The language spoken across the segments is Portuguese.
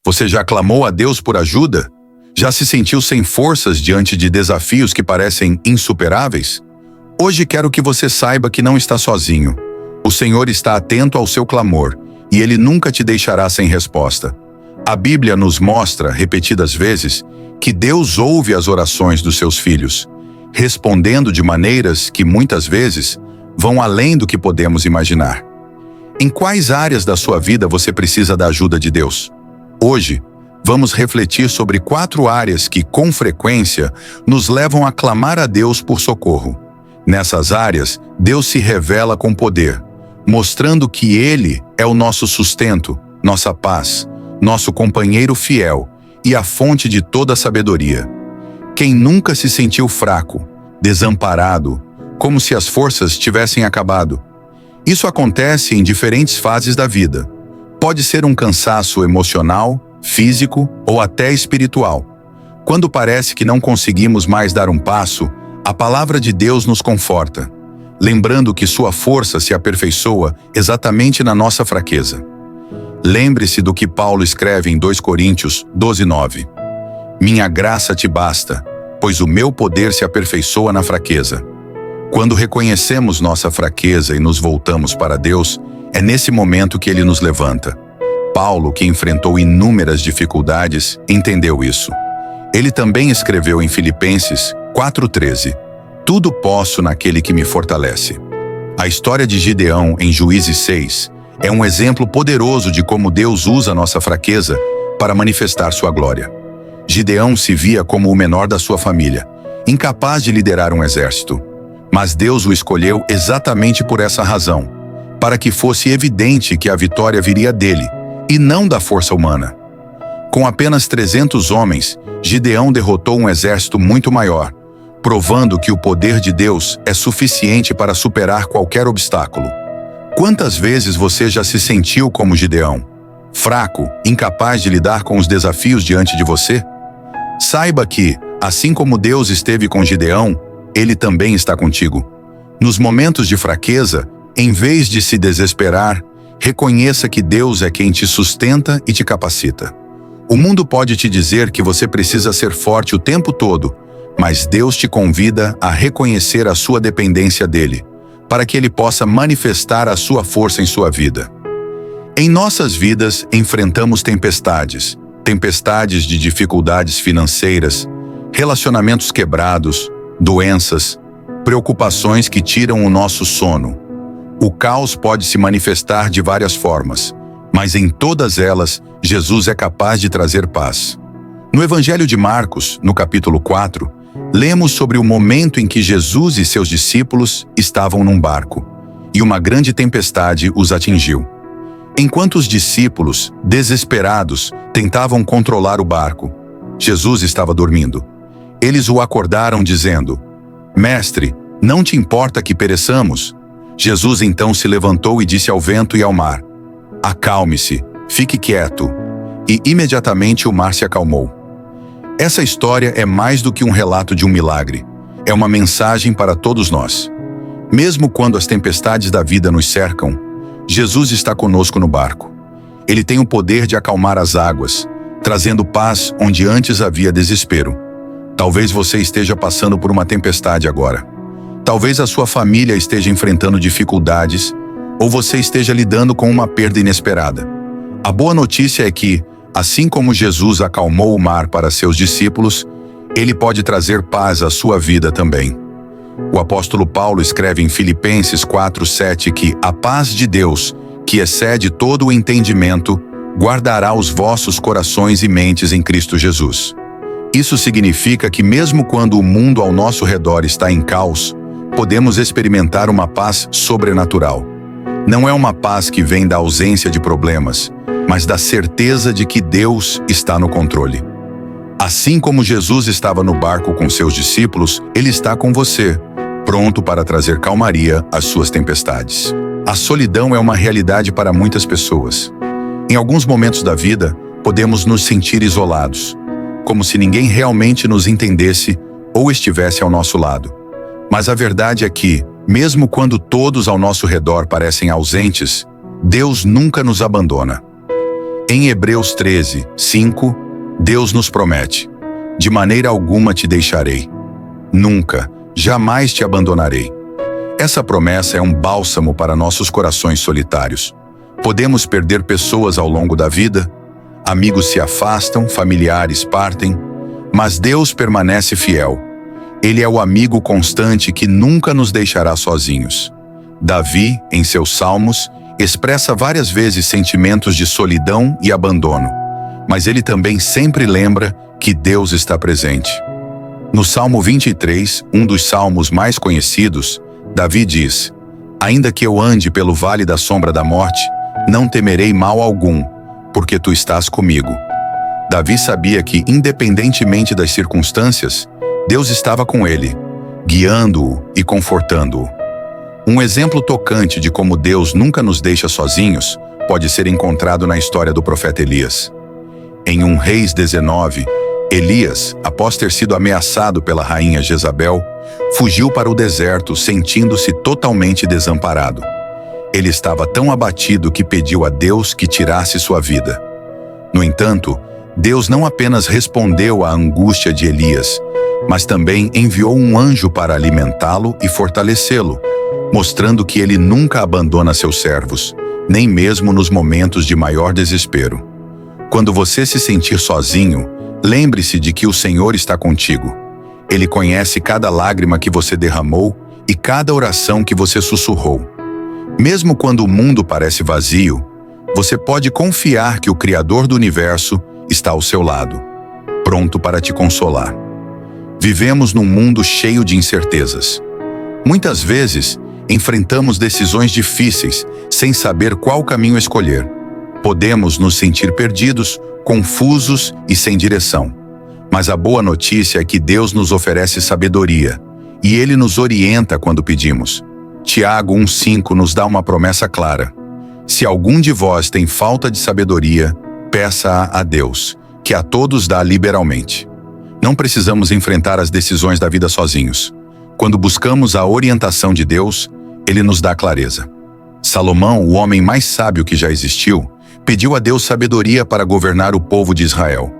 Você já clamou a Deus por ajuda? Já se sentiu sem forças diante de desafios que parecem insuperáveis? Hoje quero que você saiba que não está sozinho. O Senhor está atento ao seu clamor e Ele nunca te deixará sem resposta. A Bíblia nos mostra, repetidas vezes, que Deus ouve as orações dos seus filhos, respondendo de maneiras que, muitas vezes, vão além do que podemos imaginar. Em quais áreas da sua vida você precisa da ajuda de Deus? Hoje, vamos refletir sobre 4 áreas que, com frequência, nos levam a clamar a Deus por socorro. Nessas áreas, Deus se revela com poder, mostrando que Ele é o nosso sustento, nossa paz, nosso companheiro fiel e a fonte de toda a sabedoria. Quem nunca se sentiu fraco, desamparado, como se as forças tivessem acabado? Isso acontece em diferentes fases da vida. Pode ser um cansaço emocional, físico ou até espiritual. Quando parece que não conseguimos mais dar um passo, a palavra de Deus nos conforta, lembrando que sua força se aperfeiçoa exatamente na nossa fraqueza. Lembre-se do que Paulo escreve em 2 Coríntios 12:9. Minha graça te basta, pois o meu poder se aperfeiçoa na fraqueza. Quando reconhecemos nossa fraqueza e nos voltamos para Deus, é nesse momento que Ele nos levanta. Paulo, que enfrentou inúmeras dificuldades, entendeu isso. Ele também escreveu em Filipenses 4:13, tudo posso naquele que me fortalece. A história de Gideão em Juízes 6 é um exemplo poderoso de como Deus usa nossa fraqueza para manifestar sua glória. Gideão se via como o menor da sua família, incapaz de liderar um exército. Mas Deus o escolheu exatamente por essa razão, para que fosse evidente que a vitória viria dele, e não da força humana. Com apenas 300 homens, Gideão derrotou um exército muito maior, provando que o poder de Deus é suficiente para superar qualquer obstáculo. Quantas vezes você já se sentiu como Gideão? Fraco, incapaz de lidar com os desafios diante de você? Saiba que, assim como Deus esteve com Gideão, Ele também está contigo. Nos momentos de fraqueza, em vez de se desesperar, reconheça que Deus é quem te sustenta e te capacita. O mundo pode te dizer que você precisa ser forte o tempo todo, mas Deus te convida a reconhecer a sua dependência dele, para que Ele possa manifestar a sua força em sua vida. Em nossas vidas, enfrentamos tempestades de dificuldades financeiras, relacionamentos quebrados, doenças, preocupações que tiram o nosso sono. O caos pode se manifestar de várias formas, mas em todas elas, Jesus é capaz de trazer paz. No Evangelho de Marcos, no capítulo 4, lemos sobre o momento em que Jesus e seus discípulos estavam num barco, e uma grande tempestade os atingiu. Enquanto os discípulos, desesperados, tentavam controlar o barco, Jesus estava dormindo. Eles o acordaram dizendo: Mestre, não te importa que pereçamos? Jesus então se levantou e disse ao vento e ao mar: Acalme-se, fique quieto. E imediatamente o mar se acalmou. Essa história é mais do que um relato de um milagre. É uma mensagem para todos nós. Mesmo quando as tempestades da vida nos cercam, Jesus está conosco no barco. Ele tem o poder de acalmar as águas, trazendo paz onde antes havia desespero. Talvez você esteja passando por uma tempestade agora. Talvez a sua família esteja enfrentando dificuldades, ou você esteja lidando com uma perda inesperada. A boa notícia é que, assim como Jesus acalmou o mar para seus discípulos, Ele pode trazer paz à sua vida também. O apóstolo Paulo escreve em Filipenses 4:7 que a paz de Deus, que excede todo o entendimento, guardará os vossos corações e mentes em Cristo Jesus. Isso significa que mesmo quando o mundo ao nosso redor está em caos, podemos experimentar uma paz sobrenatural. Não é uma paz que vem da ausência de problemas, mas da certeza de que Deus está no controle. Assim como Jesus estava no barco com seus discípulos, Ele está com você, pronto para trazer calmaria às suas tempestades. A solidão é uma realidade para muitas pessoas. Em alguns momentos da vida, podemos nos sentir isolados, como se ninguém realmente nos entendesse ou estivesse ao nosso lado. Mas a verdade é que, mesmo quando todos ao nosso redor parecem ausentes, Deus nunca nos abandona. Em Hebreus 13, 5, Deus nos promete: de maneira alguma te deixarei. Nunca, jamais te abandonarei. Essa promessa é um bálsamo para nossos corações solitários. Podemos perder pessoas ao longo da vida, amigos se afastam, familiares partem, mas Deus permanece fiel. Ele é o amigo constante que nunca nos deixará sozinhos. Davi, em seus salmos, expressa várias vezes sentimentos de solidão e abandono, mas ele também sempre lembra que Deus está presente. No Salmo 23, um dos salmos mais conhecidos, Davi diz: ainda que eu ande pelo vale da sombra da morte, não temerei mal algum, porque tu estás comigo. Davi sabia que, independentemente das circunstâncias, Deus estava com ele, guiando-o e confortando-o. Um exemplo tocante de como Deus nunca nos deixa sozinhos pode ser encontrado na história do profeta Elias. Em 1 Reis 19, Elias, após ter sido ameaçado pela rainha Jezabel, fugiu para o deserto sentindo-se totalmente desamparado. Ele estava tão abatido que pediu a Deus que tirasse sua vida. No entanto, Deus não apenas respondeu à angústia de Elias, mas também enviou um anjo para alimentá-lo e fortalecê-lo, mostrando que ele nunca abandona seus servos, nem mesmo nos momentos de maior desespero. Quando você se sentir sozinho, lembre-se de que o Senhor está contigo. Ele conhece cada lágrima que você derramou e cada oração que você sussurrou. Mesmo quando o mundo parece vazio, você pode confiar que o Criador do Universo está ao seu lado, pronto para te consolar. Vivemos num mundo cheio de incertezas. Muitas vezes, enfrentamos decisões difíceis sem saber qual caminho escolher. Podemos nos sentir perdidos, confusos e sem direção. Mas a boa notícia é que Deus nos oferece sabedoria, e Ele nos orienta quando pedimos. Tiago 1,5 nos dá uma promessa clara: se algum de vós tem falta de sabedoria, peça-a a Deus, que a todos dá liberalmente. Não precisamos enfrentar as decisões da vida sozinhos. Quando buscamos a orientação de Deus, Ele nos dá clareza. Salomão, o homem mais sábio que já existiu, pediu a Deus sabedoria para governar o povo de Israel.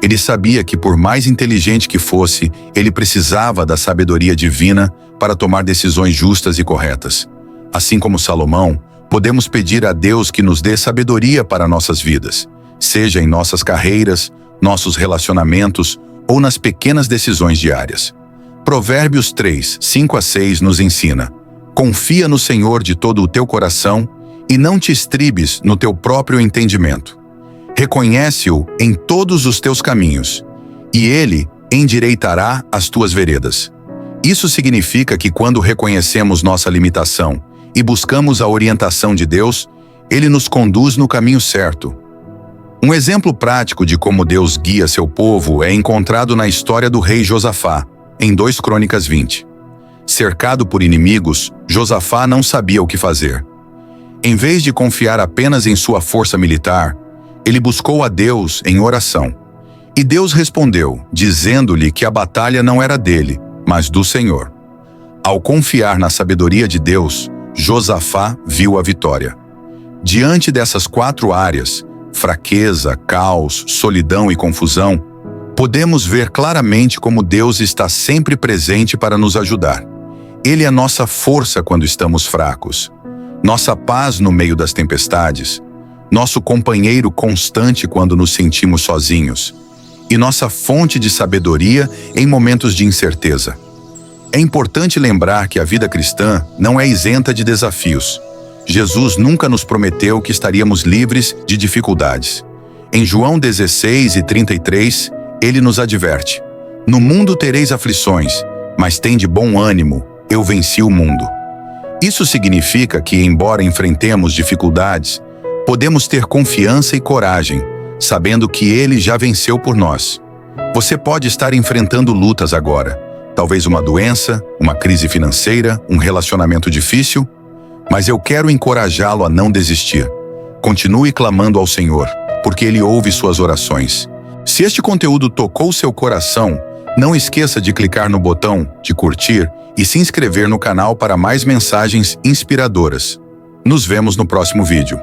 Ele sabia que, por mais inteligente que fosse, ele precisava da sabedoria divina para tomar decisões justas e corretas. Assim como Salomão, podemos pedir a Deus que nos dê sabedoria para nossas vidas, seja em nossas carreiras, nossos relacionamentos ou nas pequenas decisões diárias. Provérbios 3, 5-6 nos ensina: confia no Senhor de todo o teu coração e não te estribes no teu próprio entendimento. Reconhece-o em todos os teus caminhos, e Ele endireitará as tuas veredas. Isso significa que quando reconhecemos nossa limitação e buscamos a orientação de Deus, Ele nos conduz no caminho certo. Um exemplo prático de como Deus guia seu povo é encontrado na história do rei Josafá, em 2 Crônicas 20. Cercado por inimigos, Josafá não sabia o que fazer. Em vez de confiar apenas em sua força militar, ele buscou a Deus em oração. E Deus respondeu, dizendo-lhe que a batalha não era dele, mas do Senhor. Ao confiar na sabedoria de Deus, Josafá viu a vitória. Diante dessas 4 áreas, fraqueza, caos, solidão e confusão, podemos ver claramente como Deus está sempre presente para nos ajudar. Ele é nossa força quando estamos fracos, nossa paz no meio das tempestades, nosso companheiro constante quando nos sentimos sozinhos, e nossa fonte de sabedoria em momentos de incerteza. É importante lembrar que a vida cristã não é isenta de desafios. Jesus nunca nos prometeu que estaríamos livres de dificuldades. Em João 16:33, ele nos adverte: no mundo tereis aflições, mas tende bom ânimo, eu venci o mundo. Isso significa que, embora enfrentemos dificuldades, podemos ter confiança e coragem, sabendo que Ele já venceu por nós. Você pode estar enfrentando lutas agora, talvez uma doença, uma crise financeira, um relacionamento difícil, mas eu quero encorajá-lo a não desistir. Continue clamando ao Senhor, porque Ele ouve suas orações. Se este conteúdo tocou seu coração, não esqueça de clicar no botão de curtir e se inscrever no canal para mais mensagens inspiradoras. Nos vemos no próximo vídeo.